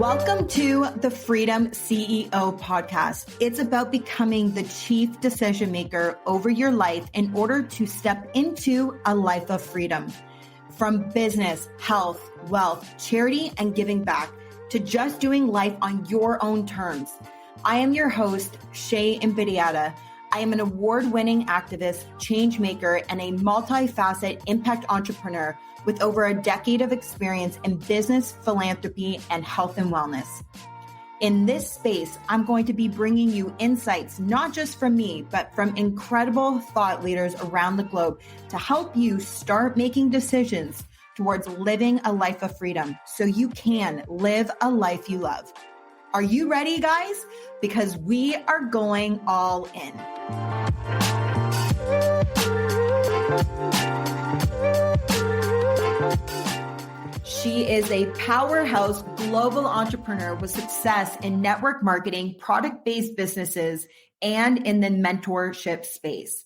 Welcome to the Freedom CEO podcast. It's about becoming the chief decision maker over your life in order to step into a life of freedom. From business, health, wealth, charity, and giving back to just doing life on your own terms. I am your host, Shay Imbidiata. I am an award-winning activist, change maker, and a multi-facet impact entrepreneur with over a decade of experience in business, philanthropy, and health and wellness. In this space, I'm going to be bringing you insights, not just from me, but from incredible thought leaders around the globe to help you start making decisions towards living a life of freedom so you can live a life you love. Are you ready, guys? Because we are going all in. She is a powerhouse global entrepreneur with success in network marketing, product-based businesses, and in the mentorship space.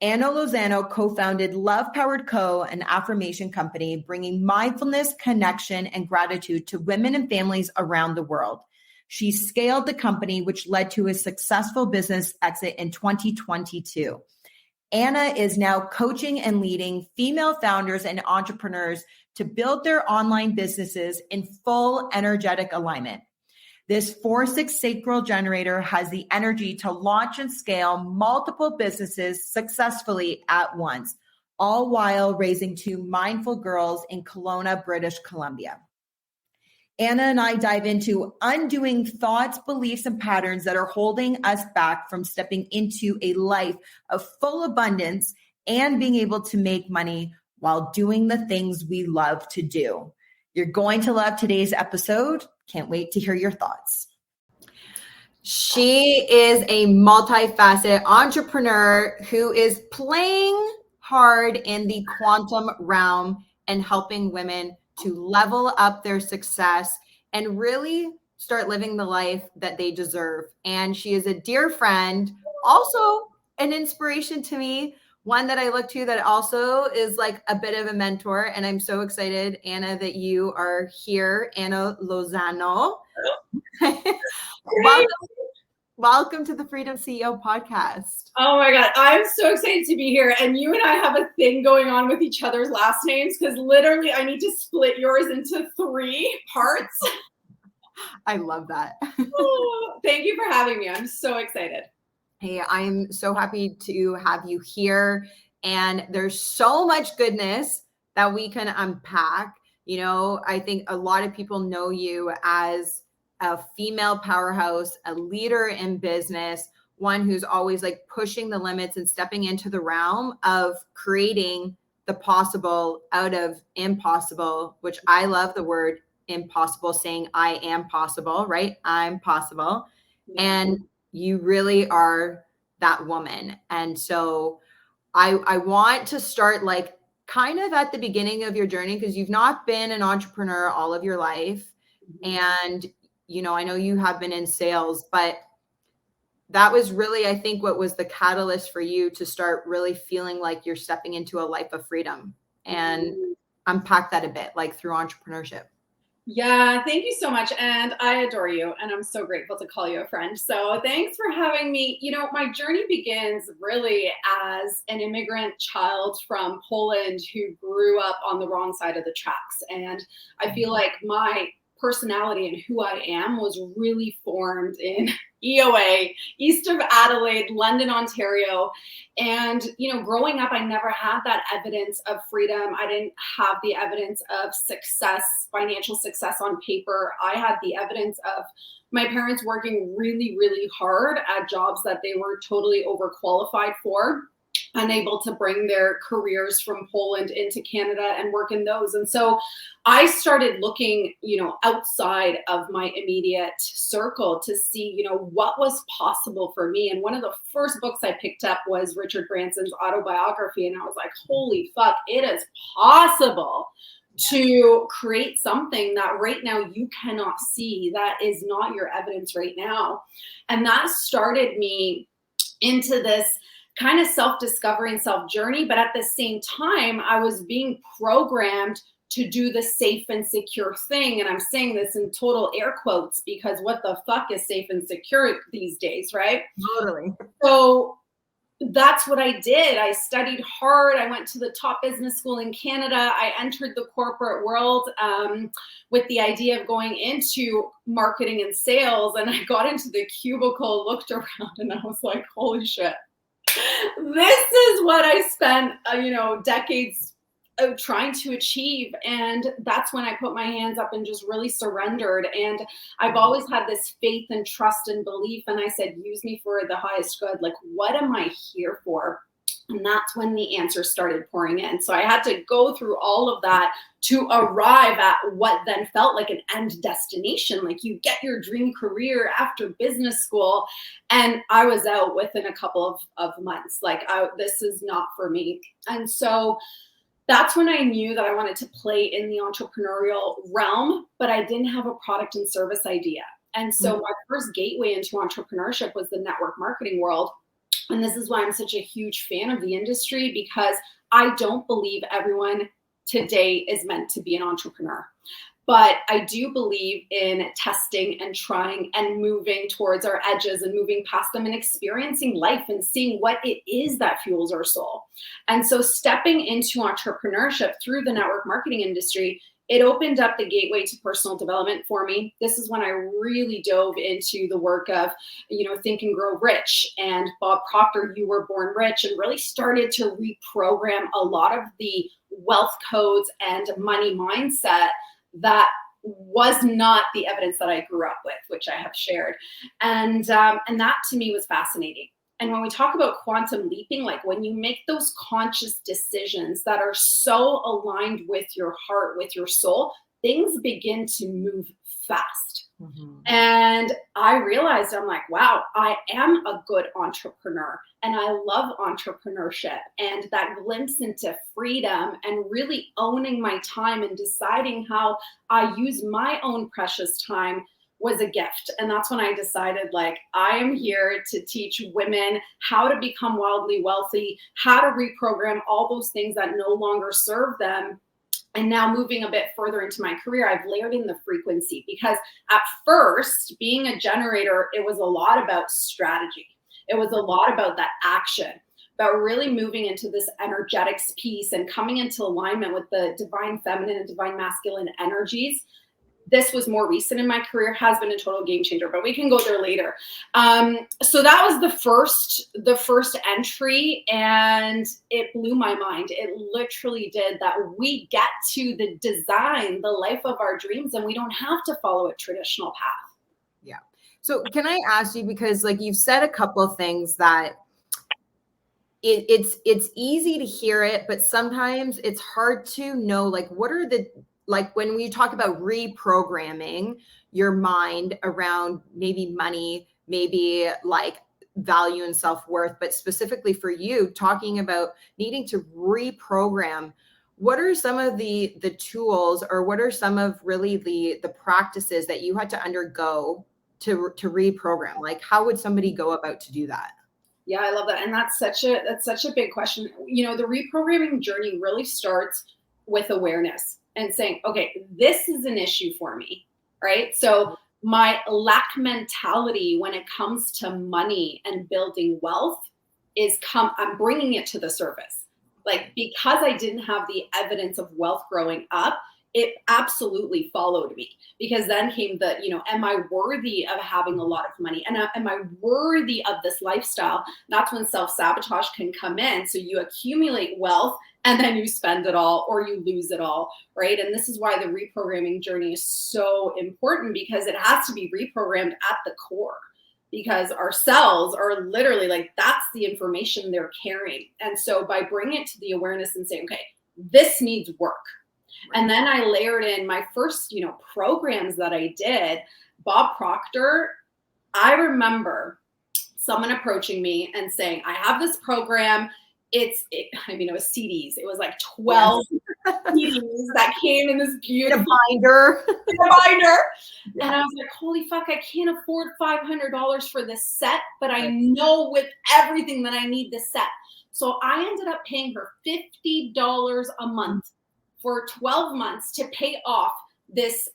Anna Lozano co-founded Love Powered Co., an affirmation company, bringing mindfulness, connection, and gratitude to women and families around the world. She scaled the company, which led to a successful business exit in 2022. Anna is now coaching and leading female founders and entrepreneurs to build their online businesses in full energetic alignment. This 4-6 sacral generator has the energy to launch and scale multiple businesses successfully at once, all while raising 2 mindful girls in Kelowna, British Columbia. Anna and I dive into undoing thoughts, beliefs, and patterns that are holding us back from stepping into a life of full abundance and being able to make money while doing the things we love to do. You're going to love today's episode. Can't wait to hear your thoughts. She is a multifaceted entrepreneur who is playing hard in the quantum realm and helping women to level up their success and really start living the life that they deserve. And she is a dear friend, also an inspiration to me, one that I look to that also is like a bit of a mentor. And I'm so excited, Anna, that you are here. Anna Lozano. Welcome to the Freedom CEO podcast. Oh my God. I'm so excited to be here. And you and I have a thing going on with each other's last names because literally I need to split yours into 3 parts. I love that. Oh, thank you for having me. I'm so excited. Hey, I am so happy to have you here. And there's so much goodness that we can unpack. You know, I think a lot of people know you as a female powerhouse, a leader in business, one who's always like pushing the limits and stepping into the realm of creating the possible out of impossible, which I love the word impossible, saying I am possible, right? I'm possible. Yeah. And you really are that woman. And so I want to start like kind of at the beginning of your journey, because you've not been an entrepreneur all of your life. And, you know, I know you have been in sales, but that was really, I think, what was the catalyst for you to start really feeling like you're stepping into a life of freedom, and unpack that a bit, like through entrepreneurship. Yeah, thank you so much. And I adore you. And I'm so grateful to call you a friend. So thanks for having me. You know, my journey begins really as an immigrant child from Poland who grew up on the wrong side of the tracks. And I feel like my personality and who I am was really formed in EOA, east of Adelaide, London, Ontario. And, you know, growing up, I never had that evidence of freedom. I didn't have the evidence of success, financial success on paper. I had the evidence of my parents working really, really hard at jobs that they were totally overqualified for, unable to bring their careers from Poland into Canada and work in those. And so I started looking, you know, outside of my immediate circle to see, you know, what was possible for me. And one of the first books I picked up was Richard Branson's autobiography. And I was like, holy fuck, it is possible to create something that right now you cannot see, that is not your evidence right now. And that started me into this kind of self-discovery and self-journey. But at the same time, I was being programmed to do the safe and secure thing. And I'm saying this in total air quotes because what the fuck is safe and secure these days, right? Totally. So that's what I did. I studied hard. I went to the top business school in Canada. I entered the corporate world with the idea of going into marketing and sales. And I got into the cubicle, looked around, and I was like, holy shit. This is what I spent, decades trying to achieve. And that's when I put my hands up and just really surrendered. And I've always had this faith and trust and belief. And I said, use me for the highest good. Like, what am I here for? And that's when the answers started pouring in. So I had to go through all of that to arrive at what then felt like an end destination. Like, you get your dream career after business school. And I was out within a couple of months. Like, this is not for me. And so that's when I knew that I wanted to play in the entrepreneurial realm, but I didn't have a product and service idea. And so my first gateway into entrepreneurship was the network marketing world. And this is why I'm such a huge fan of the industry, because I don't believe everyone today is meant to be an entrepreneur. But I do believe in testing and trying and moving towards our edges and moving past them and experiencing life and seeing what it is that fuels our soul. And so stepping into entrepreneurship through the network marketing industry, it opened up the gateway to personal development for me. This is when I really dove into the work of, Think and Grow Rich and Bob Proctor, You Were Born Rich, and really started to reprogram a lot of the wealth codes and money mindset that was not the evidence that I grew up with, which I have shared. And that to me was fascinating. And when we talk about quantum leaping, like when you make those conscious decisions that are so aligned with your heart, with your soul, things begin to move fast. Mm-hmm. And I realized, I'm like, wow, I am a good entrepreneur and I love entrepreneurship, and that glimpse into freedom and really owning my time and deciding how I use my own precious time was a gift. And that's when I decided, like, I am here to teach women how to become wildly wealthy, how to reprogram all those things that no longer serve them. And now moving a bit further into my career, I've layered in the frequency, because at first, being a generator, it was a lot about strategy. It was a lot about that action, about really moving into this energetics piece and coming into alignment with the divine feminine and divine masculine energies. This was more recent in my career, has been a total game changer, but we can go there later. So that was the first entry, and it blew my mind. It literally did. That we get to design the life of our dreams, and we don't have to follow a traditional path. Yeah. So can I ask you, because like you've said a couple of things that it's easy to hear it, but sometimes it's hard to know, like, what are like when we talk about reprogramming your mind around maybe money, maybe like value and self-worth, but specifically for you, talking about needing to reprogram, what are some of the tools, or what are some of really the practices that you had to undergo to reprogram? Like, how would somebody go about to do that? Yeah, I love that. And that's such a big question. The reprogramming journey really starts with awareness and saying, okay, this is an issue for me, right? So my lack mentality when it comes to money and building wealth I'm bringing it to the surface. Like, because I didn't have the evidence of wealth growing up, it absolutely followed me, because then came am I worthy of having a lot of money? And am I worthy of this lifestyle? That's when self-sabotage can come in. So you accumulate wealth and then you spend it all, or you lose it all, right? And this is why the reprogramming journey is so important, because it has to be reprogrammed at the core, because our cells are literally like, that's the information they're carrying. And so by bringing it to the awareness and saying, okay, this needs work. And then I layered in my first, programs that I did. Bob Proctor, I remember someone approaching me and saying, I have this program. It was CDs. It was like 12 CDs that came in this beautiful binder. Yeah. And I was like, holy fuck, I can't afford $500 for this set, but I know with everything that I need this set. So I ended up paying her $50 a month for 12 months to pay off this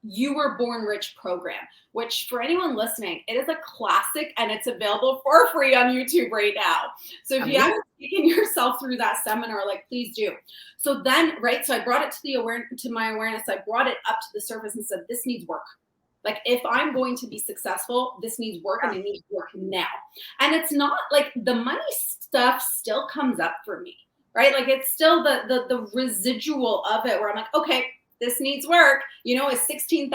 You Were Born Rich program, which for anyone listening, it is a classic and it's available for free on YouTube right now. So if you haven't taken yourself through that seminar, like, please do. So then, right, so I brought it to my awareness. I brought it up to the surface and said, this needs work. Like, if I'm going to be successful, this needs work, and it needs work now. And it's not like the money stuff still comes up for me, right? Like, it's still the residual of it where I'm like, okay, this needs work. You know, a $16,000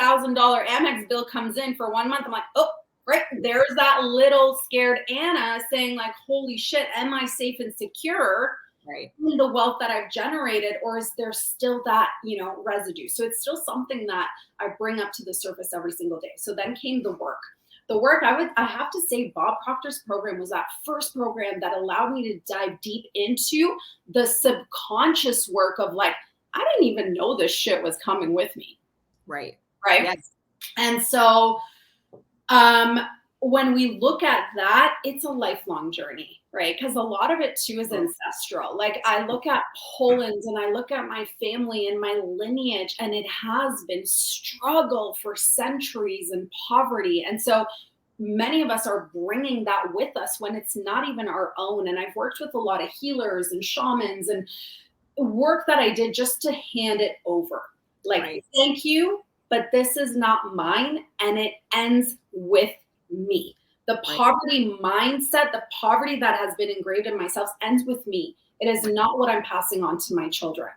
Amex bill comes in for 1 month. I'm like, oh, right, there's that little scared Anna saying like, holy shit, am I safe and secure? Right. In the wealth that I've generated, or is there still that, you know, residue? So it's still something that I bring up to the surface every single day. So then came the work. The work, I have to say, Bob Proctor's program was that first program that allowed me to dive deep into the subconscious work of like, I didn't even know this shit was coming with me. Right. Right. Yes. And so when we look at that, it's a lifelong journey, right? Because a lot of it too is ancestral. Like, I look at Poland and I look at my family and my lineage, and it has been struggle for centuries and poverty. And so many of us are bringing that with us when it's not even our own. And I've worked with a lot of healers and shamans and work that I did just to hand it over. Like, thank you, but this is not mine, and it ends with me. The poverty mindset, the poverty that has been engraved in myself ends with me. It is not what I'm passing on to my children.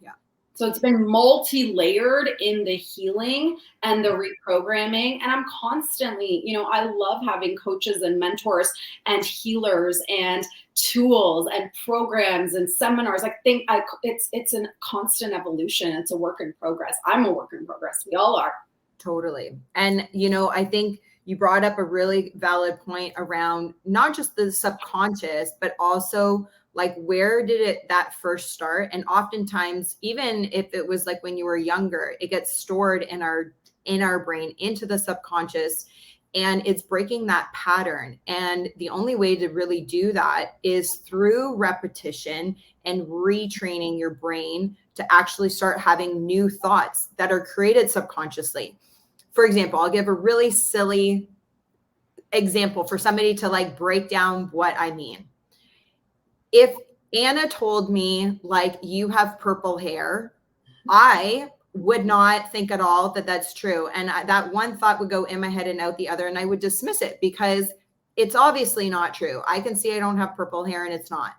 Yeah. So it's been multi-layered in the healing and the reprogramming. And I'm constantly, you know, I love having coaches and mentors and healers and tools and programs and seminars. It's a constant evolution. It's a work in progress. I'm a work in progress. We all are. Totally. And, you know, I think you brought up a really valid point around not just the subconscious, but also like, where did that first start? And oftentimes, even if it was like when you were younger, it gets stored in our brain into the subconscious, and it's breaking that pattern. And the only way to really do that is through repetition and retraining your brain to actually start having new thoughts that are created subconsciously. For example, I'll give a really silly example for somebody to like break down what I mean. If Anna told me like, you have purple hair, I would not think at all that that's true. And that one thought would go in my head and out the other, and I would dismiss it because it's obviously not true. I can see I don't have purple hair and it's not.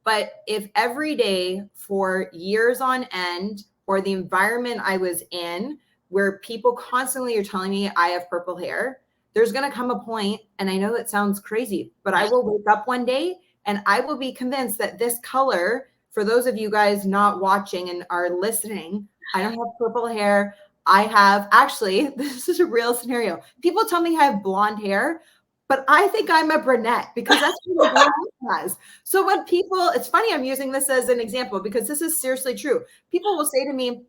But if every day for years on end, or the environment I was in, where people constantly are telling me I have purple hair, there's going to come a point, and I know it sounds crazy, but I will wake up one day and I will be convinced that this color, for those of you guys not watching and are listening, I don't have purple hair. I have, actually, this is a real scenario. People tell me I have blonde hair, but I think I'm a brunette because that's what my blonde has. So when people, it's funny, I'm using this as an example because this is seriously true. People will say to me,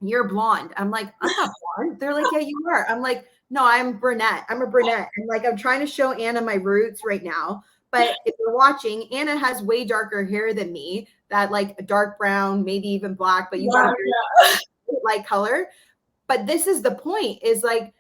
you're blonde. I'm like, I'm not blonde. They're like, yeah, you are. I'm like, no, I'm brunette. I'm a brunette. And like, I'm trying to show Anna my roots right now. But if you're watching, Anna has way darker hair than me, that like dark brown, maybe even black, but you got a light color. But this is the point, is like,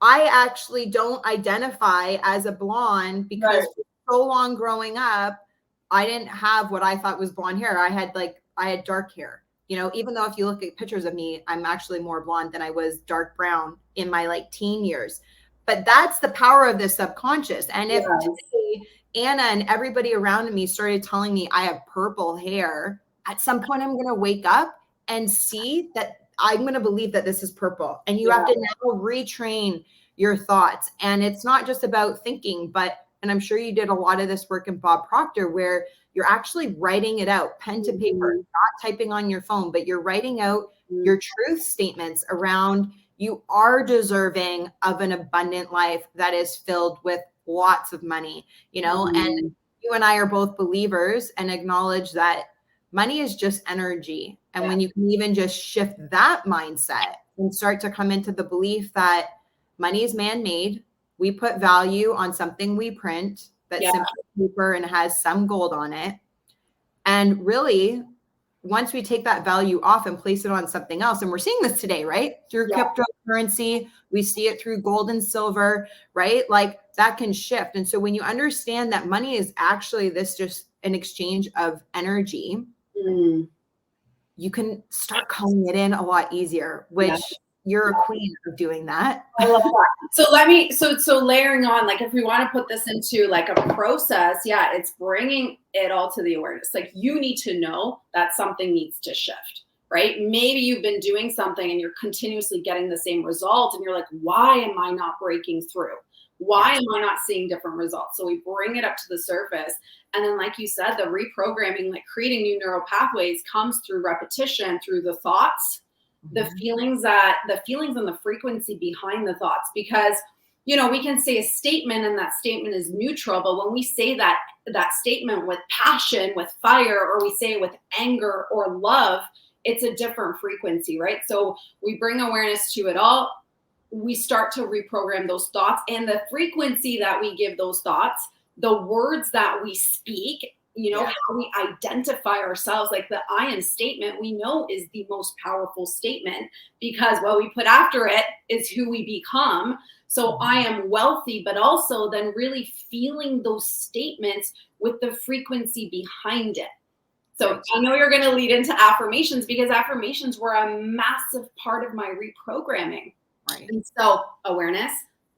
I actually don't identify as a blonde because for so long growing up, I didn't have what I thought was blonde hair. I had dark hair. You know, even though if you look at pictures of me, I'm actually more blonde than I was dark brown in my like teen years. But that's the power of the subconscious. And if today, Anna and everybody around me started telling me I have purple hair, at some point I'm going to wake up and see that I'm going to believe that this is purple. And you have to now retrain your thoughts. And it's not just about thinking, but, and I'm sure you did a lot of this work in Bob Proctor, where you're actually writing it out, pen to paper, not typing on your phone, but you're writing out your truth statements around, you are deserving of an abundant life that is filled with lots of money, you know, and you and I are both believers and acknowledge that money is just energy. And when you can even just shift that mindset and start to come into the belief that money is man-made, we put value on something we print that's simple paper and has some gold on it. And really, once we take that value off and place it on something else, and we're seeing this today, right? Through cryptocurrency, we see it through gold and silver, right? Like that can shift. And so when you understand that money is actually this just an exchange of energy, you can start calling it in a lot easier, which you're a queen of doing that. I love that. So layering on, like if we want to put this into like a process, it's bringing it all to the awareness. Like you need to know that something needs to shift, right? Maybe you've been doing something and you're continuously getting the same result and you're like, why am I not breaking through? Why am I not seeing different results? So we bring it up to the surface. And then, like you said, the reprogramming, like creating new neural pathways comes through repetition, through the thoughts, the feelings and the frequency behind the thoughts. Because, you know, we can say a statement and that statement is neutral, but when we say that statement with passion, with fire, or we say it with anger or love, it's a different frequency, right? So we bring awareness to it all. We start to reprogram those thoughts and the frequency that we give those thoughts, the words that we speak, you know, how we identify ourselves. Like the I am statement, we know is the most powerful statement because what we put after it is who we become. So I am wealthy, but also then really feeling those statements with the frequency behind it. So I know you're going to lead into affirmations because affirmations were a massive part of my reprogramming. Right. And so awareness,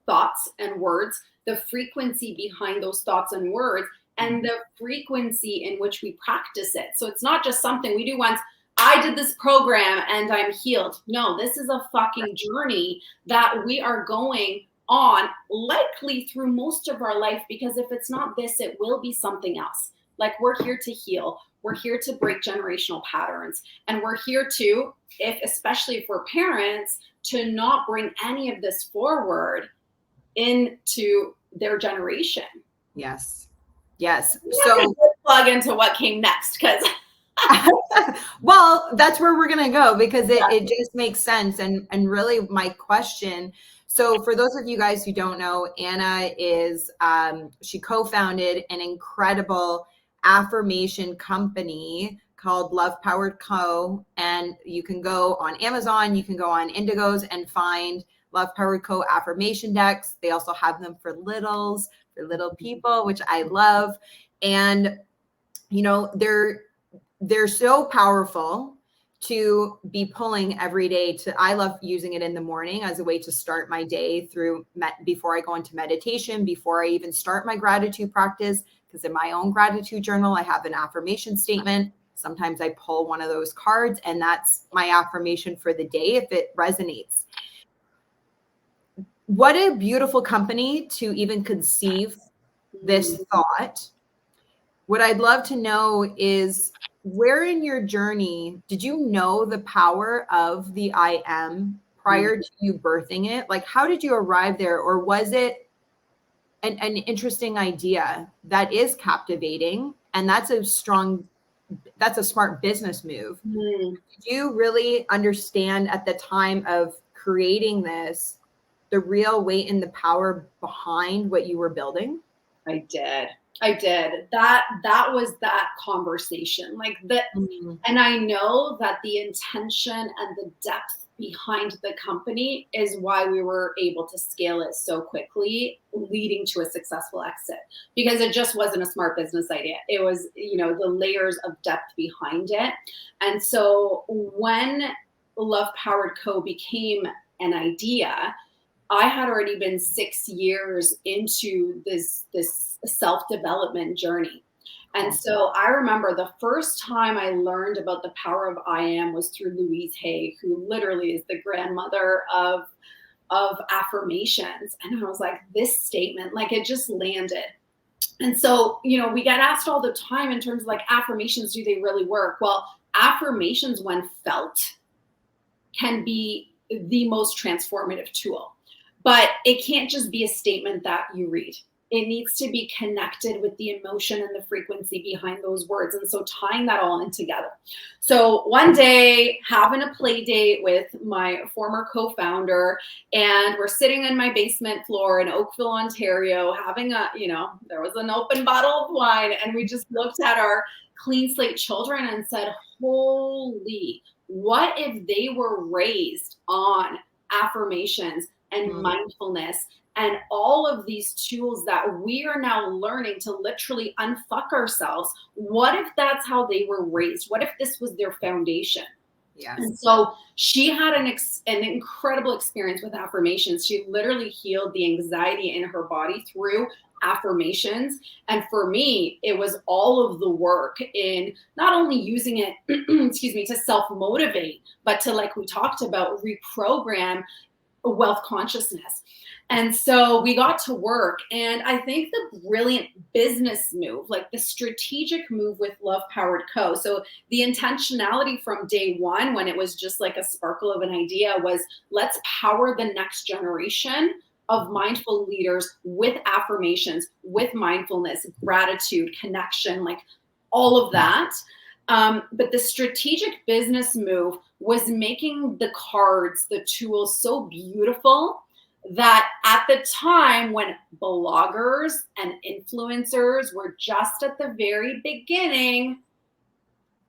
thoughts and words, the frequency behind those thoughts and words, and the frequency in which we practice it. So it's not just something we do once. I did this program and I'm healed. No, this is a fucking journey that we are going on likely through most of our life, because if it's not this, it will be something else. Like we're here to heal. We're here to break generational patterns. And we're here to, especially if we're parents, to not bring any of this forward into their generation. Yes. So plug into what came next, because well, that's where we're going to go, because it just makes sense. And really my question, so for those of you guys who don't know, Anna is, she co-founded an incredible affirmation company called Love Powered Co. And you can go on Amazon, you can go on Indigos and find Love Powered Co. affirmation decks. They also have them for littles, for little people, which I love. And, you know, they're so powerful to be pulling every day. I love using it in the morning as a way to start my day through before I go into meditation, before I even start my gratitude practice. Because in my own gratitude journal, I have an affirmation statement. Sometimes I pull one of those cards, and that's my affirmation for the day if it resonates. What a beautiful company to even conceive this thought. What I'd love to know is, where in your journey did you know the power of the I am prior to you birthing it? Like, how did you arrive there? Or was it an interesting idea that is captivating? And that's a smart business move. Did you really understand at the time of creating this, the real weight and the power behind what you were building? I did. That was that conversation, like that. And I know that the intention and the depth behind the company is why we were able to scale it so quickly, leading to a successful exit, because it just wasn't a smart business idea. It was, you know, the layers of depth behind it. And so when Love Powered Co. became an idea, I had already been 6 years into this self-development journey. And so I remember the first time I learned about the power of I am was through Louise Hay, who literally is the grandmother of affirmations. And I was like, this statement, like it just landed. And so, you know, we get asked all the time in terms of like affirmations, do they really work? Well, affirmations when felt can be the most transformative tool. But it can't just be a statement that you read. It needs to be connected with the emotion and the frequency behind those words. And so tying that all in together. So one day, having a play date with my former co-founder, and we're sitting on my basement floor in Oakville, Ontario, having there was an open bottle of wine, and we just looked at our clean slate children and said, holy, what if they were raised on affirmations and mindfulness and all of these tools that we are now learning to literally unfuck ourselves? What if that's how they were raised? What if this was their foundation? Yes. And so she had an incredible experience with affirmations. She literally healed the anxiety in her body through affirmations. And for me, it was all of the work in not only using it, excuse me, to self-motivate, but to, like we talked about, reprogram wealth consciousness. And so we got to work. And I think the brilliant business move, like the strategic move with Love Powered Co. So the intentionality from day one, when it was just like a sparkle of an idea, was let's power the next generation of mindful leaders with affirmations, with mindfulness, gratitude, connection, like all of that. But the strategic business move was making the cards, the tools so beautiful that at the time when bloggers and influencers were just at the very beginning,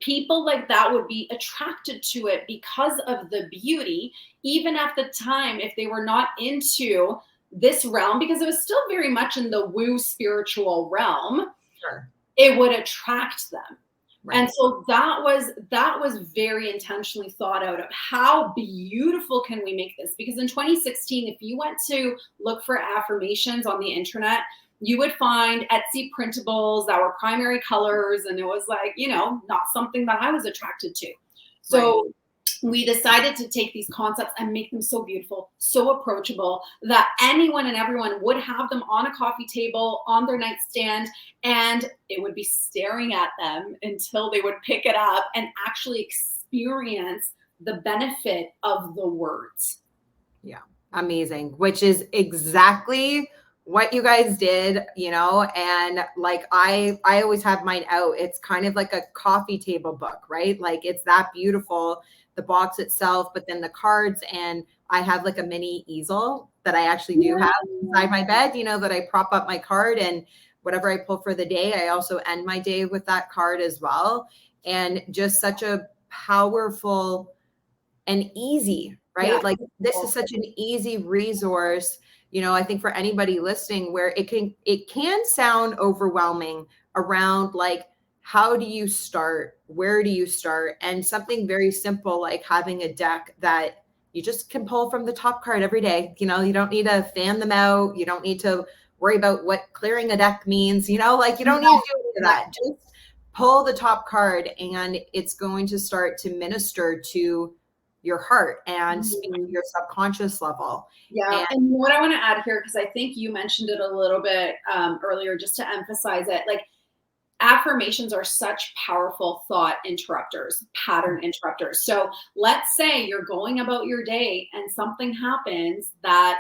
people like that would be attracted to it because of the beauty, even at the time, if they were not into this realm, because it was still very much in the woo spiritual realm, Sure. It would attract them. Right. And so that was very intentionally thought out of how beautiful can we make this? Because in 2016, if you went to look for affirmations on the internet, you would find Etsy printables that were primary colors. And it was like, not something that I was attracted to. So we decided to take these concepts and make them so beautiful, so approachable, that anyone and everyone would have them on a coffee table, on their nightstand, and it would be staring at them until they would pick it up and actually experience the benefit of the words. Yeah, amazing, which is exactly what you guys did, and like I always have mine out. It's kind of like a coffee table book, right? Like it's that beautiful, the box itself, but then the cards, and I have like a mini easel that I actually do have inside my bed, that I prop up my card, and whatever I pull for the day, I also end my day with that card as well. And just such a powerful and easy, right? Yeah. Like this is such an easy resource, I think for anybody listening, where it can sound overwhelming around like, how do you start? Where do you start? And something very simple like having a deck that you just can pull from the top card every day. You don't need to fan them out. You don't need to worry about what clearing a deck means. Like you don't need to do any of that. Just pull the top card and it's going to start to minister to your heart and speak to your subconscious level. Yeah. And what I want to add here, because I think you mentioned it a little bit earlier, just to emphasize it, like affirmations are such powerful thought interrupters, pattern interrupters. So let's say you're going about your day and something happens that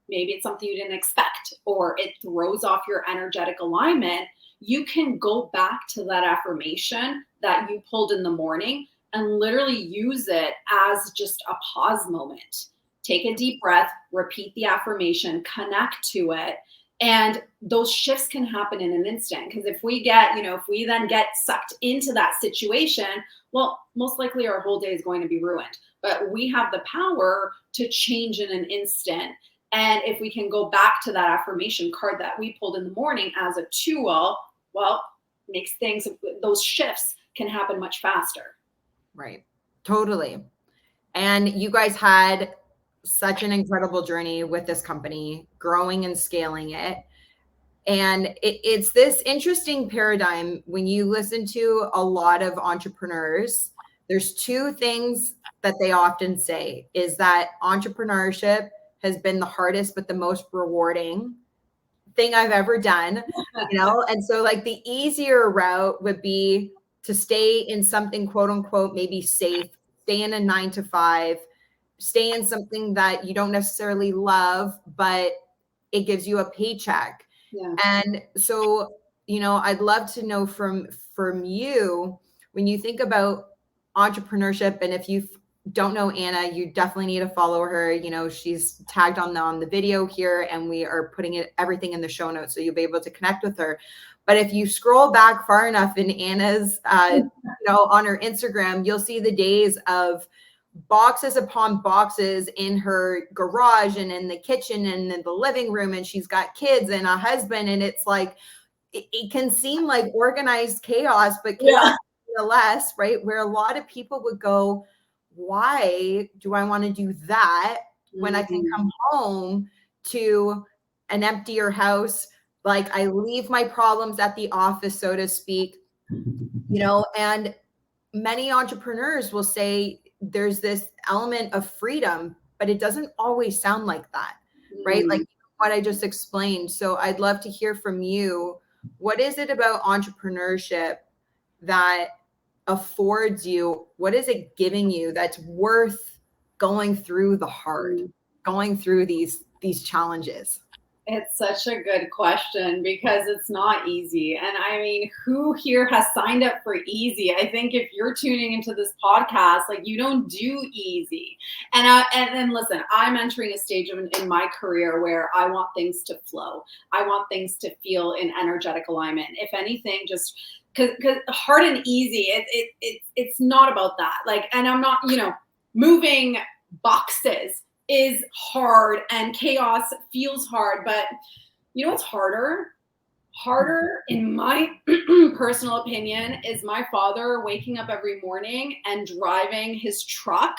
maybe it's something you didn't expect, or it throws off your energetic alignment. You can go back to that affirmation that you pulled in the morning and literally use it as just a pause moment. Take a deep breath, repeat the affirmation, connect to it. And those shifts can happen in an instant. Because if we then get sucked into that situation, well, most likely our whole day is going to be ruined. But we have the power to change in an instant. And if we can go back to that affirmation card that we pulled in the morning as a tool, well, those shifts can happen much faster. Right. Totally. And you guys had such an incredible journey with this company, growing and scaling it. And it's this interesting paradigm when you listen to a lot of entrepreneurs. There's two things that they often say is that entrepreneurship has been the hardest, but the most rewarding thing I've ever done, And so like the easier route would be to stay in something, quote unquote, maybe safe, stay in a 9-to-5, stay in something that you don't necessarily love, but it gives you a paycheck. Yeah. And so, I'd love to know from you, when you think about entrepreneurship, and if you don't know Anna, you definitely need to follow her. She's tagged on the video here, and we are putting everything in the show notes, so you'll be able to connect with her. But if you scroll back far enough in Anna's, on her Instagram, you'll see the days of boxes upon boxes in her garage and in the kitchen and in the living room. And she's got kids and a husband. And it's like, it can seem like organized chaos, but chaos less, right? Where a lot of people would go, why do I want to do that when I can come home to an emptier house? Like I leave my problems at the office, so to speak, and many entrepreneurs will say there's this element of freedom, but it doesn't always sound like that, right? Like what I just explained. So I'd love to hear from you. What is it about entrepreneurship that affords you? What is it giving you that's worth going through the hard, going through these challenges? It's such a good question because it's not easy. And I mean, who here has signed up for easy? I think if you're tuning into this podcast, like you don't do easy. And listen, I'm entering a stage in my career where I want things to flow. I want things to feel in energetic alignment. If anything, just because hard and easy, it's not about that. Like, and I'm not, moving boxes is hard and chaos feels hard, but what's harder in my personal opinion is my father waking up every morning and driving his truck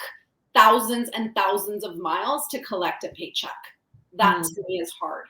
thousands and thousands of miles to collect a paycheck. That to me is hard.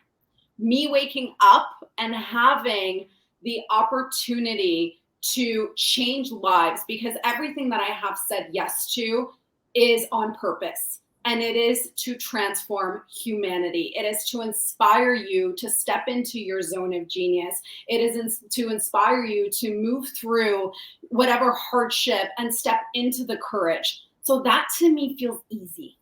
Me waking up and having the opportunity to change lives, because everything that I have said yes to is on purpose. And it is to transform humanity. It is to inspire you to step into your zone of genius. It is to inspire you to move through whatever hardship and step into the courage. So that to me feels easy.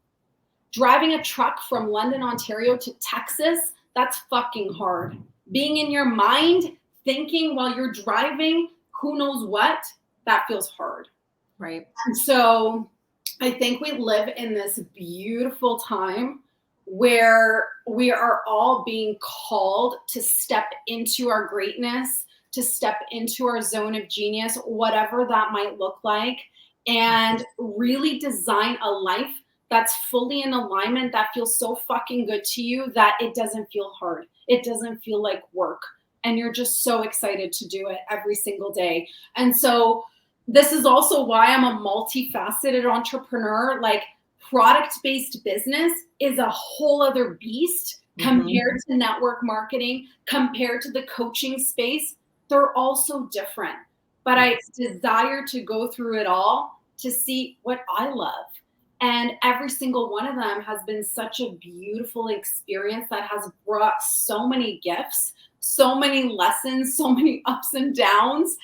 Driving a truck from London, Ontario to Texas, that's fucking hard. Being in your mind, thinking while you're driving, who knows what, that feels hard. Right. And so I think we live in this beautiful time where we are all being called to step into our greatness, to step into our zone of genius, whatever that might look like, and really design a life that's fully in alignment, that feels so fucking good to you that it doesn't feel hard. It doesn't feel like work. And you're just so excited to do it every single day. And so this is also why I'm a multifaceted entrepreneur. Like product-based business is a whole other beast compared to network marketing, compared to the coaching space. They're all so different, but I desire to go through it all to see what I love. And every single one of them has been such a beautiful experience that has brought so many gifts, so many lessons, so many ups and downs.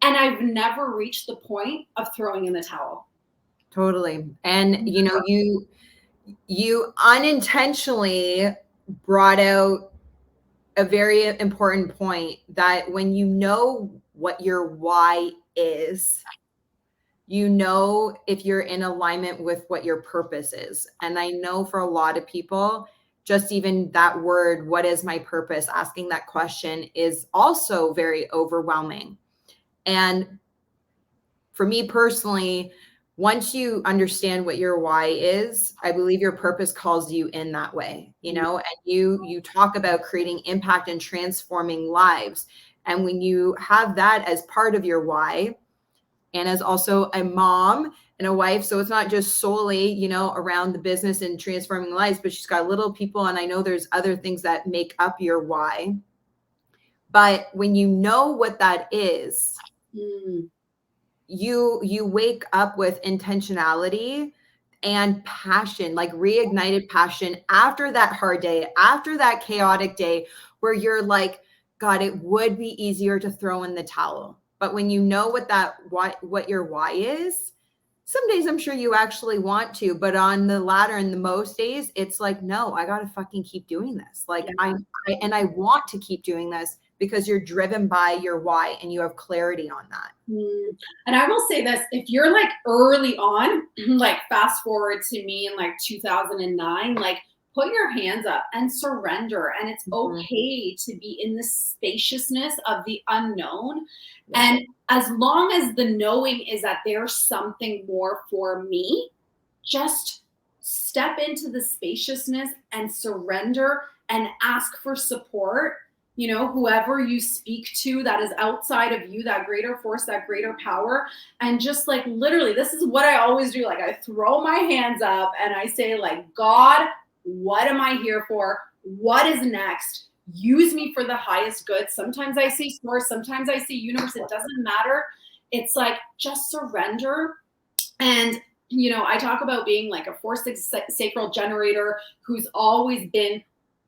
And I've never reached the point of throwing in the towel. Totally. And, you unintentionally brought out a very important point that when you know what your why is, if you're in alignment with what your purpose is. And I know for a lot of people, just even that word, what is my purpose? Asking that question is also very overwhelming. And for me personally, once you understand what your why is, I believe your purpose calls you in that way, and you talk about creating impact and transforming lives. And when you have that as part of your why, and as also a mom and a wife, so it's not just solely, around the business and transforming lives, but she's got little people. And I know there's other things that make up your why. But when you know what that is, you wake up with intentionality and passion, like reignited passion after that hard day, after that chaotic day, where you're like, God, it would be easier to throw in the towel. But when you know what your why is, some days I'm sure you actually want to, but on the latter and the most days, it's like, no, I got to fucking keep doing this. Like I want to keep doing this because you're driven by your why and you have clarity on that. And I will say this, if you're like early on, like fast forward to me in like 2009, like put your hands up and surrender. And it's Mhm. okay to be in the spaciousness of the unknown. Yeah. And as long as the knowing is that there's something more for me, just step into the spaciousness and surrender and ask for support. You know, whoever you speak to that is outside of you, that greater force, that greater power. And just like literally, this is what I always do. Like I throw my hands up and I say, like, God, what am I here for? What is next? Use me for the highest good. Sometimes I say source, sometimes I say universe. It doesn't matter. It's like just surrender. And you know, I talk about being like a fourth sacral generator who's always been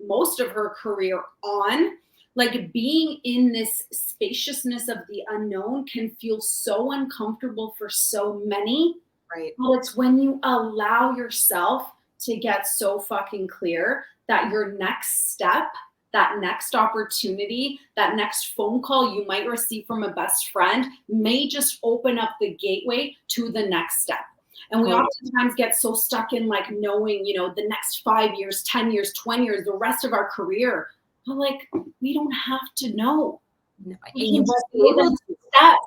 most of her career on. Like being in this spaciousness of the unknown can feel so uncomfortable for so many. Right. Well, it's when you allow yourself to get so fucking clear that your next step, that next opportunity, that next phone call you might receive from a best friend may just open up the gateway to the next step. And we oftentimes get so stuck in like knowing, you know, the next 5 years, 10 years, 20 years, the rest of our career. But like, we don't have to know. No, We and can you just won't be take the able next step.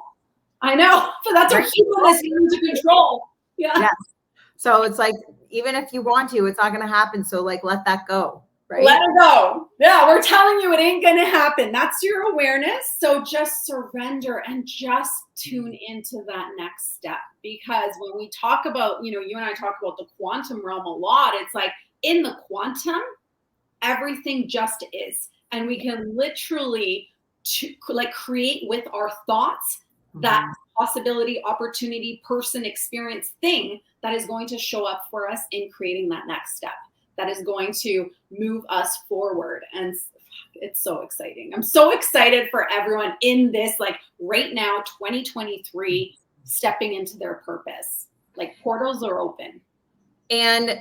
I know, but that's our humanness we need to control. Yeah. Yes. So it's like, even if you want to, it's not going to happen. So like, let that go. Right. Let it go. Yeah, we're telling you it ain't going to happen. That's your awareness. So just surrender and just tune into that next step. Because when we talk about, you know, you and I talk about the quantum realm a lot, it's like in the quantum, everything just is. And we can literally like create with our thoughts that possibility, opportunity, person, experience, thing that is going to show up for us in creating that next step. That is going to move us forward. And it's so exciting. I'm so excited for everyone in this, like right now, 2023, stepping into their purpose. Like portals are open. And,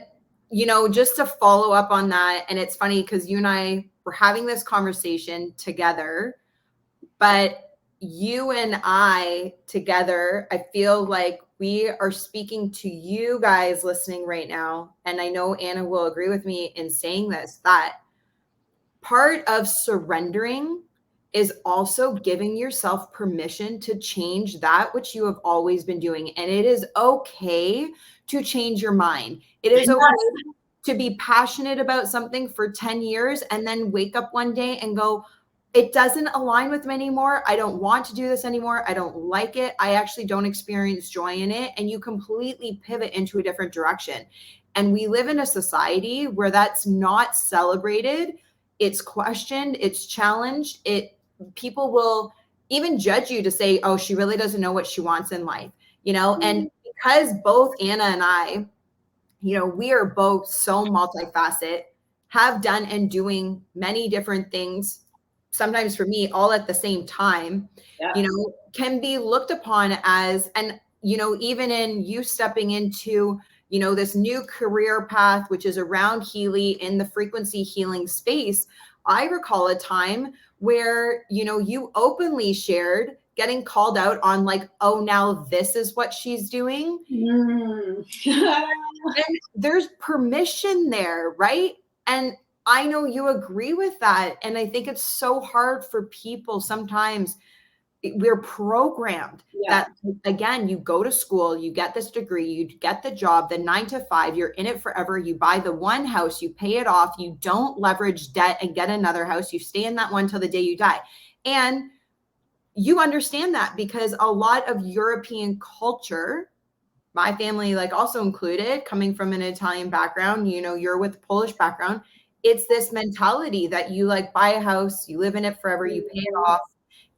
you know, just to follow up on that, and it's funny because you and I were having this conversation together, but you and I together, I feel like we are speaking to you guys listening right now. And I know Anna will agree with me in saying this, that part of surrendering is also giving yourself permission to change that which you have always been doing. And it is okay to change your mind. It is okay to be passionate about something for 10 years and then wake up one day and go, it doesn't align with me anymore. I don't want to do this anymore. I don't like it. I actually don't experience joy in it. And you completely pivot into a different direction. And we live in a society where that's not celebrated. It's questioned. It's challenged. People will even judge you to say, oh, she really doesn't know what she wants in life, you know? And because both Anna and I, you know, we are both so multifaceted, have done and doing many different things, sometimes for me, all at the same time, you know, can be looked upon as, and, you know, even in you stepping into, you know, this new career path, which is around Healy in the frequency healing space. I recall a time where, you know, you openly shared getting called out on like, oh, now this is what she's doing. And there's permission there, right? And I know you agree with that. And I think it's so hard for people sometimes. We're programmed that, again, you go to school, you get this degree, you get the job, the 9 to 5, you're in it forever. You buy the one house, you pay it off, you don't leverage debt and get another house. You stay in that one till the day you die. And you understand that because a lot of European culture, my family, like also included, coming from an Italian background, you know, you're with Polish background. It's this mentality that you like buy a house, you live in it forever, you pay it off,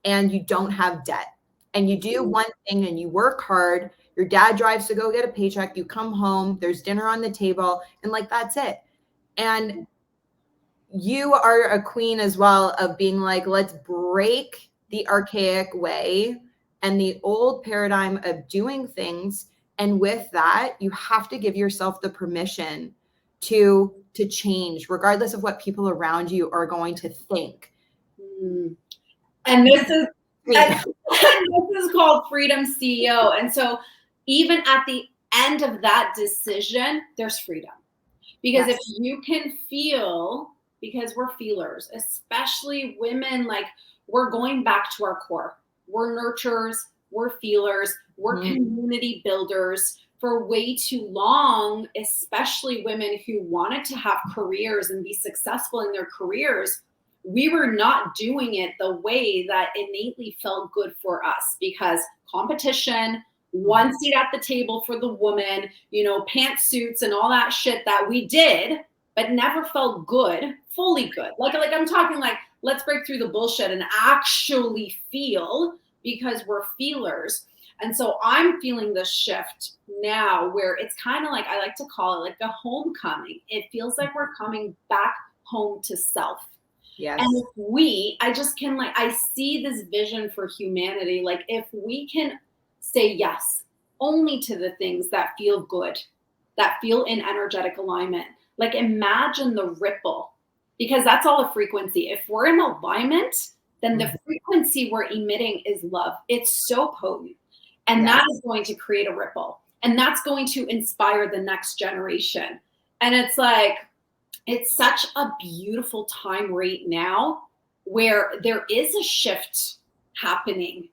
and you don't have debt. And you do one thing and you work hard. Your dad drives to go get a paycheck. You come home, there's dinner on the table, and like, that's it. And you are a queen as well of being like, let's break the archaic way and the old paradigm of doing things. And with that, you have to give yourself the permission to change, regardless of what people around you are going to think. And this is called Freedom CEO. And so even at the end of that decision, there's freedom. Because Yes. if you can feel, because we're feelers, especially women, like we're going back to our core. We're nurturers, we're feelers, we're community builders. For way too long, especially women who wanted to have careers and be successful in their careers, we were not doing it the way that innately felt good for us, because competition, one seat at the table for the woman, pantsuits and all that shit that we did, but never felt good, fully good. Like I'm talking like, let's break through the bullshit and actually feel, because we're feelers. And so I'm feeling this shift now where it's kind of like, I like to call it like a homecoming. It feels like we're coming back home to self. Yes. And I see this vision for humanity. Like if we can say yes only to the things that feel good, that feel in energetic alignment, like imagine the ripple, because that's all a frequency. If we're in alignment, then the frequency we're emitting is love. It's so potent. And that is going to create a ripple. And that's going to inspire the next generation. And it's like, it's such a beautiful time right now where there is a shift happening.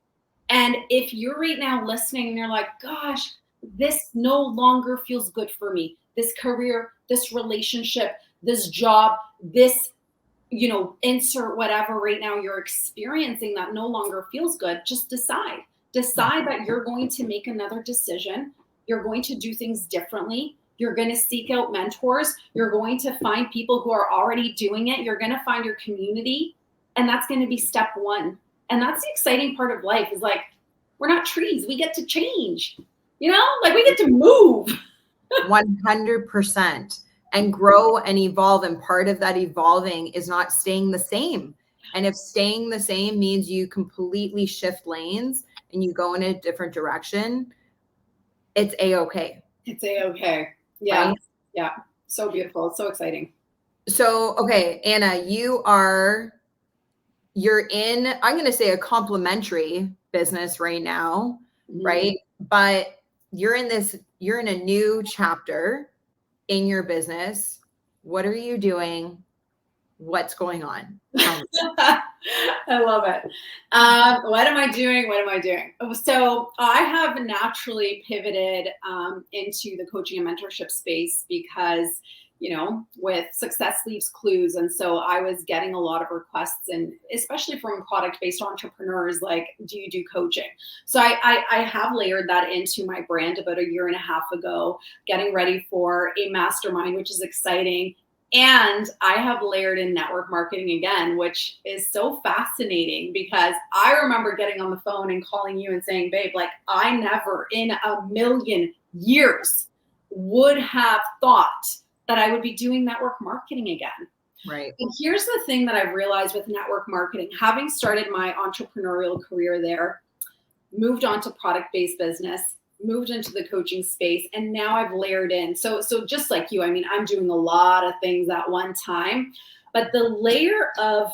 And if you're right now listening and you're like, gosh, this no longer feels good for me. This career, this relationship, this job, this, insert whatever right now you're experiencing that no longer feels good, just decide that you're going to make another decision. You're going to do things differently. You're going to seek out mentors. You're going to find people who are already doing it. You're going to find your community. And that's going to be step one. And that's the exciting part of life, is like, we're not trees. We get to change, like we get to move. 100%, and grow and evolve. And part of that evolving is not staying the same. And if staying the same means you completely shift lanes and you go in a different direction, it's a-okay. It's a-okay. Yeah. Right? Yeah. So beautiful. It's so exciting. So, okay, Anna, you're in, I'm going to say, a complementary business right now, right? But you're in a new chapter in your business. What are you doing? What's going on? I love it. What am I doing? So I have naturally pivoted into the coaching and mentorship space because, with success leaves clues. And so I was getting a lot of requests, and especially from product-based entrepreneurs, like, do you do coaching? So I have layered that into my brand about 1.5 years ago, getting ready for a mastermind, which is exciting. And I have layered in network marketing again, which is so fascinating, because I remember getting on the phone and calling you and saying, babe, like, I never in 1,000,000 years would have thought that I would be doing network marketing again. Right. And here's the thing that I've realized with network marketing, having started my entrepreneurial career there, moved on to product-based business, moved into the coaching space, and now I've layered in. So just like you, I'm doing a lot of things at one time, but the layer of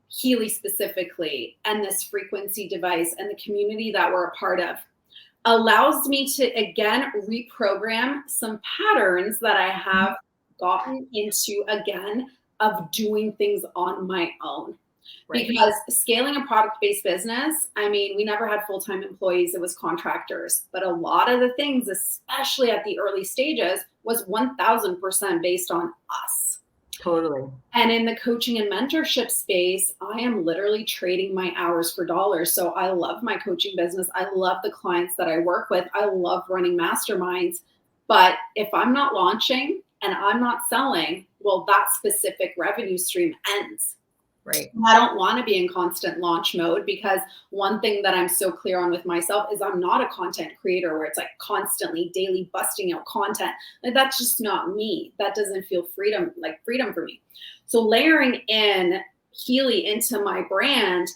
Healy specifically, and this frequency device and the community that we're a part of, allows me to, again, reprogram some patterns that I have gotten into, again, of doing things on my own. Right. Because scaling a product-based business, we never had full-time employees. It was contractors. But a lot of the things, especially at the early stages, was 1,000% based on us. Totally. And in the coaching and mentorship space, I am literally trading my hours for dollars. So I love my coaching business. I love the clients that I work with. I love running masterminds. But if I'm not launching and I'm not selling, well, that specific revenue stream ends. Right. I don't want to be in constant launch mode, because one thing that I'm so clear on with myself is I'm not a content creator where it's like constantly daily busting out content. Like, that's just not me. That doesn't feel freedom for me. So layering in Healy into my brand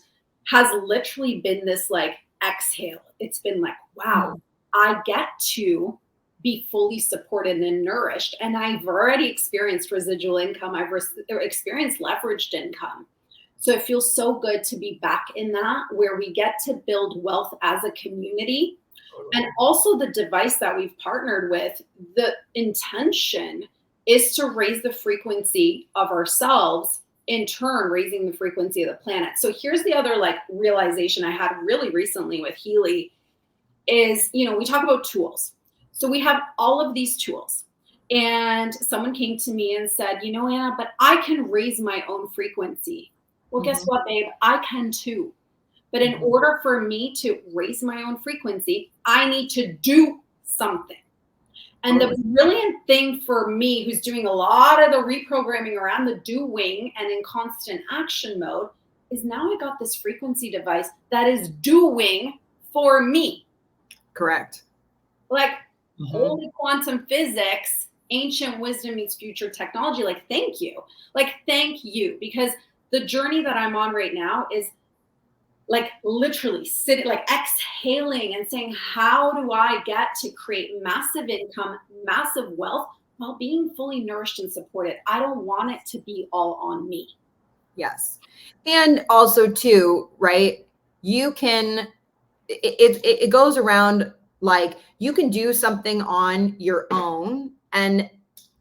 has literally been this like exhale. It's been like, wow, I get to be fully supported and nourished. And I've already experienced residual income. I've experienced leveraged income. So it feels so good to be back in that, where we get to build wealth as a community. And also the device that we've partnered with, the intention is to raise the frequency of ourselves, in turn raising the frequency of the planet. So here's the other like realization I had really recently with Healy is, we talk about tools. So we have all of these tools. And someone came to me and said, Anna, but I can raise my own frequency. Well, guess what, babe? I can too. But in order for me to raise my own frequency, I need to do something. And the brilliant thing for me, who's doing a lot of the reprogramming around the doing and in constant action mode, is now I got this frequency device that is doing for me. Correct. Like holy quantum physics, ancient wisdom meets future technology. Like, thank you. Like, thank you. Because the journey that I'm on right now is like literally sitting, like exhaling and saying, how do I get to create massive income, massive wealth while being fully nourished and supported? I don't want it to be all on me. Yes. And also too, right? You can, it goes around like you can do something on your own, and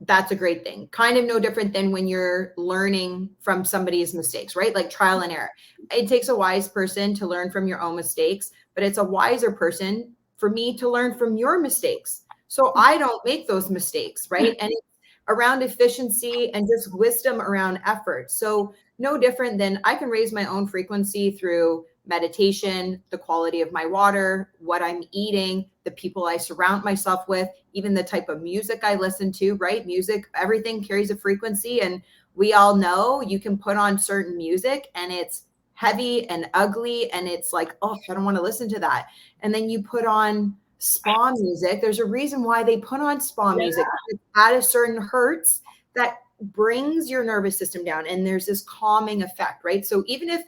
that's a great thing. Kind of no different than when you're learning from somebody's mistakes, right? Like trial and error. It takes a wise person to learn from your own mistakes, but it's a wiser person for me to learn from your mistakes, so I don't make those mistakes, right? And it's around efficiency and just wisdom around effort. So no different than I can raise my own frequency through meditation, the quality of my water, what I'm eating, the people I surround myself with, even the type of music I listen to, right? Music, everything carries a frequency. And we all know you can put on certain music and it's heavy and ugly. And it's like, oh, I don't want to listen to that. And then you put on spa music. There's a reason why they put on spa music. It's at a certain hertz that brings your nervous system down. And there's this calming effect, right? So even if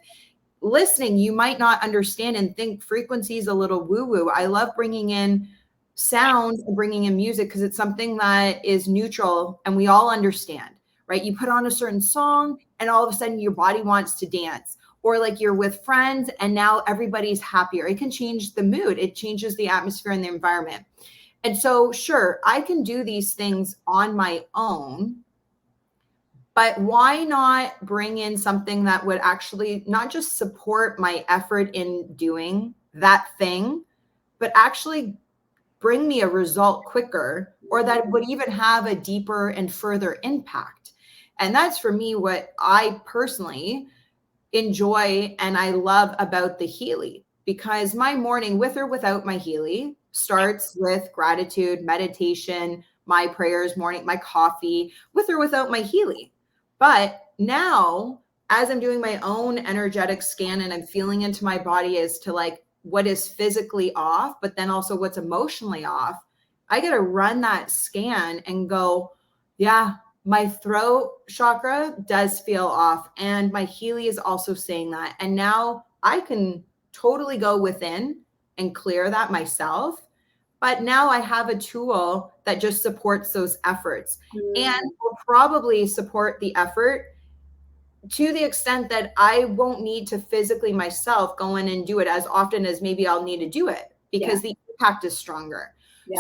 listening, you might not understand and think frequency is a little woo-woo. I love bringing in sound and bringing in music because it's something that is neutral and we all understand, right? You put on a certain song and all of a sudden your body wants to dance, or like you're with friends and now everybody's happier. It can change the mood. It changes the atmosphere and the environment. And so, sure, I can do these things on my own, but why not bring in something that would actually not just support my effort in doing that thing, but actually bring me a result quicker, or that would even have a deeper and further impact? And that's for me what I personally enjoy and I love about the Healy, because my morning, with or without my Healy, starts with gratitude, meditation, my prayers, morning, my coffee, with or without my Healy. But now, as I'm doing my own energetic scan and I'm feeling into my body as to like what is physically off, but then also what's emotionally off, I got to run that scan and go, yeah, my throat chakra does feel off. And my Healy is also saying that. And now I can totally go within and clear that myself. But now I have a tool that just supports those efforts and will probably support the effort to the extent that I won't need to physically myself go in and do it as often as maybe I'll need to do it, because the impact is stronger.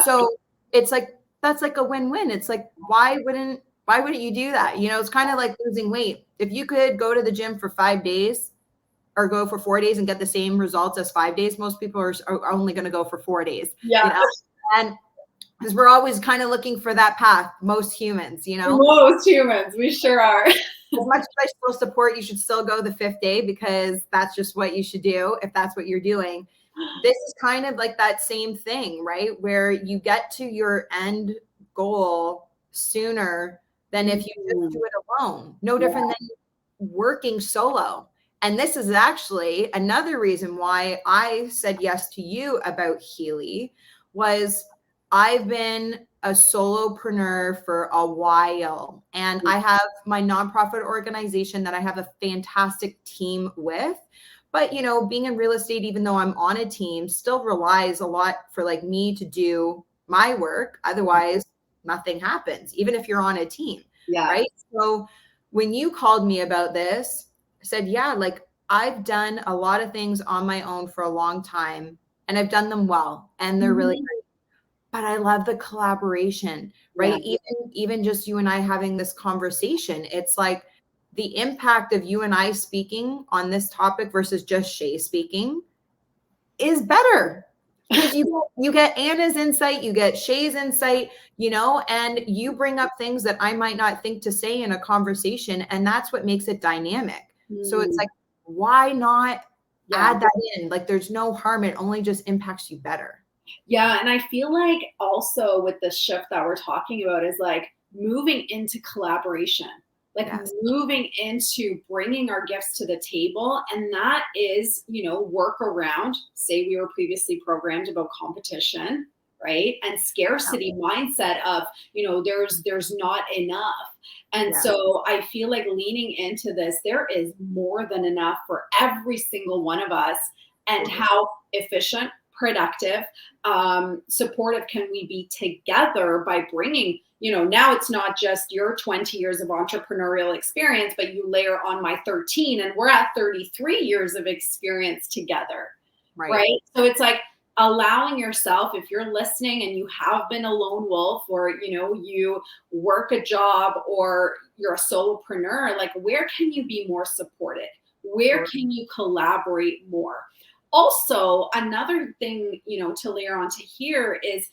So it's like, that's like a win-win. It's like, why wouldn't you do that? It's kind of like losing weight. If you could go to the gym for 5 days or go for 4 days and get the same results as 5 days, most people are only going to go for 4 days. And because we're always kind of looking for that path, most humans, Most humans, we sure are. As much as I still support, you should still go the 5th day, because that's just what you should do if that's what you're doing. This is kind of like that same thing, right? Where you get to your end goal sooner than if you just do it alone. No different than working solo. And this is actually another reason why I said yes to you about Healy, was I've been a solopreneur for a while, and I have my nonprofit organization that I have a fantastic team with. But, being in real estate, even though I'm on a team, still relies a lot for like me to do my work. Otherwise, nothing happens, even if you're on a team. Right. So when you called me about this, I said, yeah, like I've done a lot of things on my own for a long time and I've done them well and they're really great. but I love the collaboration, right? Yeah. Even just you and I having this conversation, it's like the impact of you and I speaking on this topic versus just Shay speaking is better, because you get Anna's insight, you get Shay's insight, and you bring up things that I might not think to say in a conversation, and that's what makes it dynamic. So it's like, why not add that in? Like, there's no harm. It only just impacts you better. Yeah. And I feel like also with the shift that we're talking about is like moving into collaboration, like Yes. moving into bringing our gifts to the table. And that is, work around, say we were previously programmed about competition, right? And scarcity mindset of, there's not enough. And so I feel like leaning into this, there is more than enough for every single one of us. And how efficient, productive, supportive can we be together by bringing, now it's not just your 20 years of entrepreneurial experience, but you layer on my 13 and we're at 33 years of experience together. Right? So it's like allowing yourself, if you're listening and you have been a lone wolf, or, you work a job, or you're a solopreneur, like, where can you be more supported? Where can you collaborate more? Also, another thing, to layer onto here is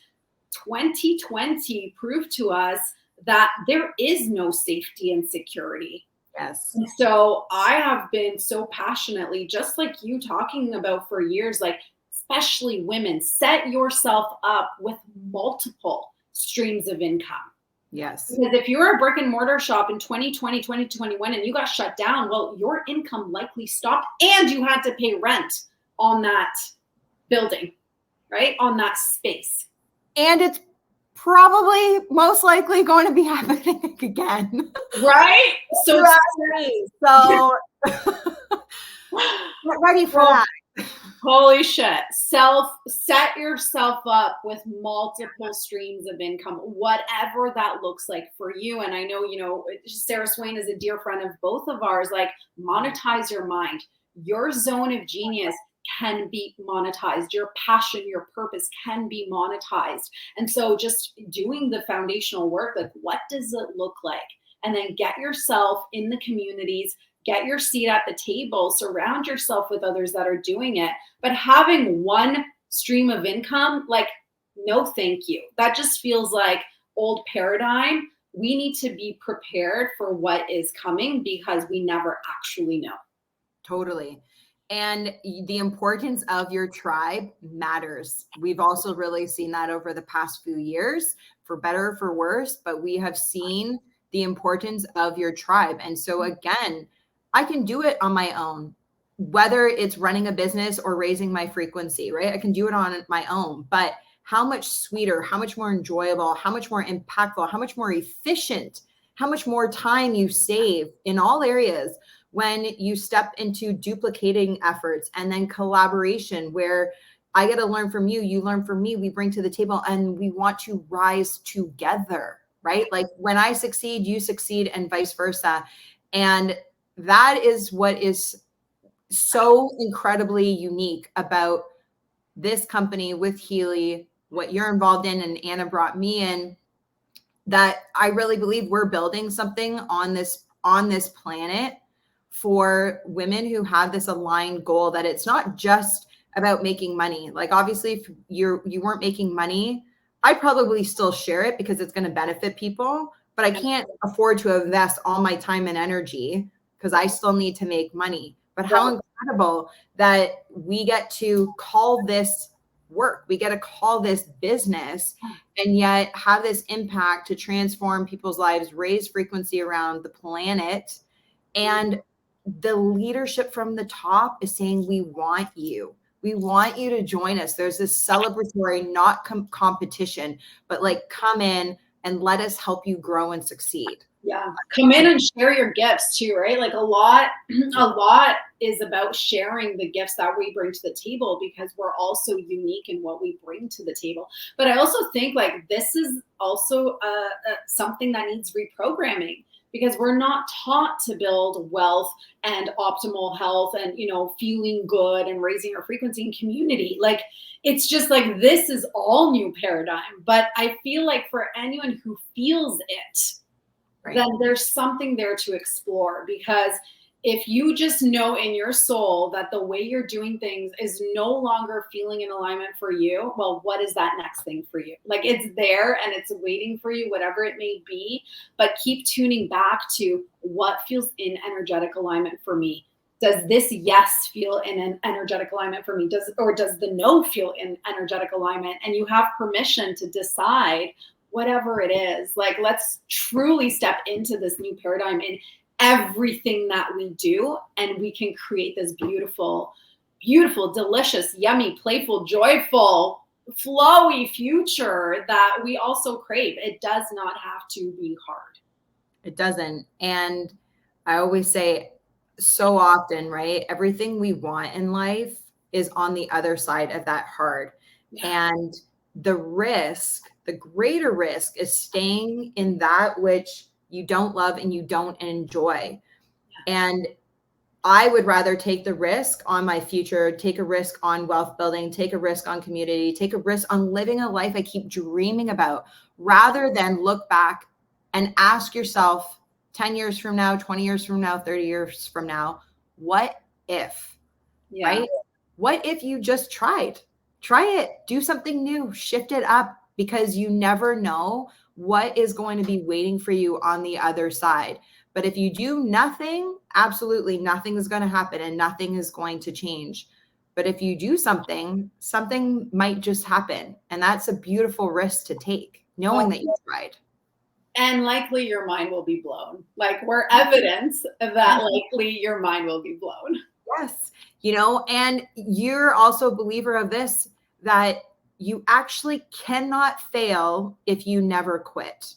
2020 proved to us that there is no safety and security. Yes. And so I have been so passionately, just like you talking about for years, like, especially women, set yourself up with multiple streams of income. Yes. Because if you're a brick and mortar shop in 2020, 2021, and you got shut down, well, your income likely stopped and you had to pay rent on that building, right? On that space. And it's probably most likely going to be happening again. Right? So get ready for that. Holy shit. Set yourself up with multiple streams of income, whatever that looks like for you. And I know, Sarah Swain is a dear friend of both of ours. Like, monetize your mind. Your zone of genius can be monetized. Your passion, your purpose can be monetized. And so just doing the foundational work, like, what does it look like? And then get yourself in the communities, get your seat at the table, surround yourself with others that are doing it. But having one stream of income, like, no, thank you. That just feels like old paradigm. We need to be prepared for what is coming, because we never actually know. Totally. And the importance of your tribe matters. We've also really seen that over the past few years, for better or for worse, but we have seen the importance of your tribe. And so again, I can do it on my own, whether it's running a business or raising my frequency, right? I can do it on my own, but how much sweeter, how much more enjoyable, how much more impactful, how much more efficient, how much more time you save in all areas when you step into duplicating efforts, and then collaboration, where I get to learn from you, you learn from me, we bring to the table, and we want to rise together, right? Like, when I succeed, you succeed, and vice versa. And that is what is so incredibly unique about this company with Healy, what you're involved in, and Anna brought me in, that I really believe we're building something on this planet for women who have this aligned goal, that it's not just about making money. Like, obviously, if you weren't making money, I'd probably still share it because it's going to benefit people, but I can't afford to invest all my time and energy because I still need to make money. But how incredible that we get to call this work, we get to call this business, and yet have this impact to transform people's lives, raise frequency around the planet. And the leadership from the top is saying, we want you. We want you to join us. There's this celebratory, not competition, but like, come in and let us help you grow and succeed. Yeah. Come in and share your gifts too, right? Like, a lot is about sharing the gifts that we bring to the table, because we're also unique in what we bring to the table. But I also think, like, this is also something that needs reprogramming. because we're not taught to build wealth and optimal health and, feeling good and raising our frequency in community. Like, it's just like, this is all new paradigm. But I feel like for anyone who feels it, then there's something there to explore, because if you just know in your soul that the way you're doing things is no longer feeling in alignment for you, well, what is that next thing for you? Like, it's there and it's waiting for you, whatever it may be, but keep tuning back to what feels in energetic alignment for me. Does this yes feel in an energetic alignment for me? Does the no feel in energetic alignment? And you have permission to decide whatever it is. Like, let's truly step into this new paradigm in everything that we do, and we can create this beautiful, beautiful, delicious, yummy, playful, joyful, flowy future that we also crave. It does not have to be hard. It doesn't. And I always say so often, right? Everything we want in life is on the other side of that hard. Yeah. And the greater risk is staying in that which you don't love and you don't enjoy. Yeah. And I would rather take the risk on my future, take a risk on wealth building, take a risk on community, take a risk on living a life I keep dreaming about, rather than look back and ask yourself 10 years from now, 20 years from now, 30 years from now, what if, right? What if you just try it, do something new, shift it up, because you never know what is going to be waiting for you on the other side. But if you do nothing, absolutely nothing is going to happen and nothing is going to change. But if you do something might just happen. And that's a beautiful risk to take, knowing that you tried. And likely your mind will be blown. Like, we're evidence that likely your mind will be blown. Yes. And you're also a believer of this, that you actually cannot fail if you never quit.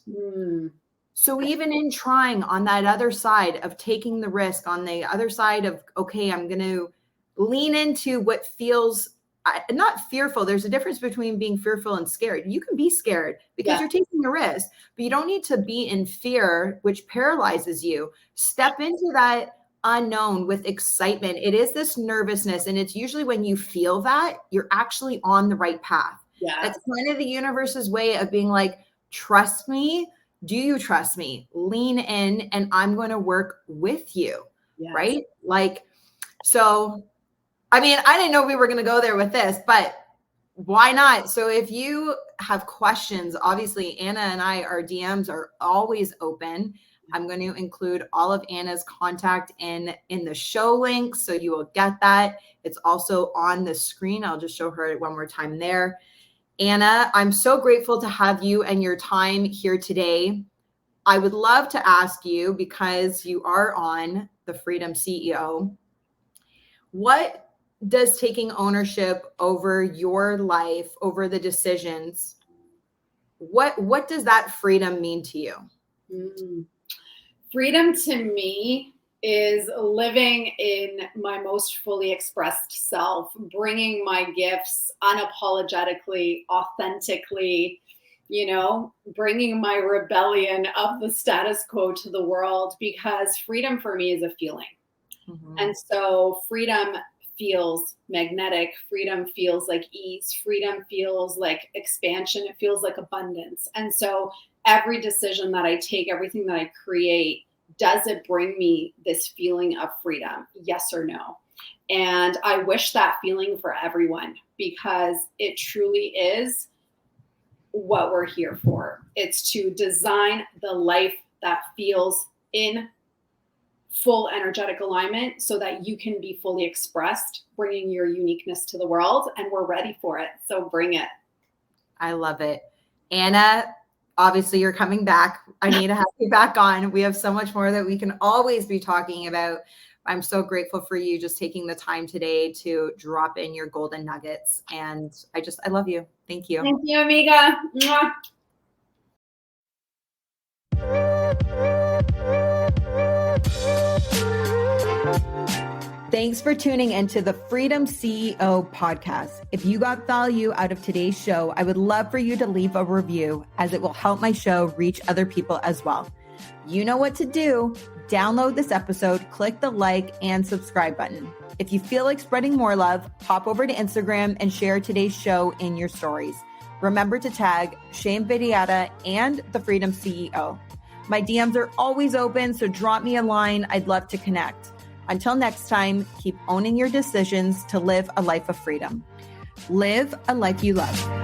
So even in trying on that other side of taking the risk, on the other side of, okay, I'm going to lean into what feels not fearful. There's a difference between being fearful and scared. You can be scared because you're taking a risk, but you don't need to be in fear, which paralyzes you. Step into that unknown with excitement. It is this nervousness. And it's usually when you feel that, you're actually on the right path. Yeah. That's kind of the universe's way of being like, trust me. Do you trust me? Lean in and I'm going to work with you. Yes. Right? Like, so, I mean, I didn't know we were going to go there with this, but why not? So if you have questions, obviously Anna and our DMs are always open. I'm going to include all of Anna's contact in the show links, so you will get that. It's also on the screen. I'll just show her one more time there. Anna, I'm so grateful to have you and your time here today. I would love to ask you, because you are on the Freedom CEO, what does taking ownership over your life, over the decisions, what does that freedom mean to you? Freedom to me is living in my most fully expressed self, bringing my gifts unapologetically, authentically, bringing my rebellion of the status quo to the world, because freedom for me is a feeling. Mm-hmm. And so freedom feels magnetic. Freedom feels like ease. Freedom feels like expansion. It feels like abundance. And so every decision that I take, everything that I create, does it bring me this feeling of freedom? Yes or no? And I wish that feeling for everyone, because it truly is what we're here for. It's to design the life that feels in full energetic alignment so that you can be fully expressed, bringing your uniqueness to the world, and we're ready for it. So bring it. I love it. Anna, obviously you're coming back. I need to have you back on. We have so much more that we can always be talking about. I'm so grateful for you just taking the time today to drop in your golden nuggets. And I love you. Thank you. Thank you, amiga. Mwah. Thanks for tuning into the Freedom CEO podcast. If you got value out of today's show, I would love for you to leave a review, as it will help my show reach other people as well. You know what to do. Download this episode, click the like and subscribe button. If you feel like spreading more love, hop over to Instagram and share today's show in your stories. Remember to tag Shane Vidiata and the Freedom CEO. My DMs are always open, so drop me a line. I'd love to connect. Until next time, keep owning your decisions to live a life of freedom. Live a life you love.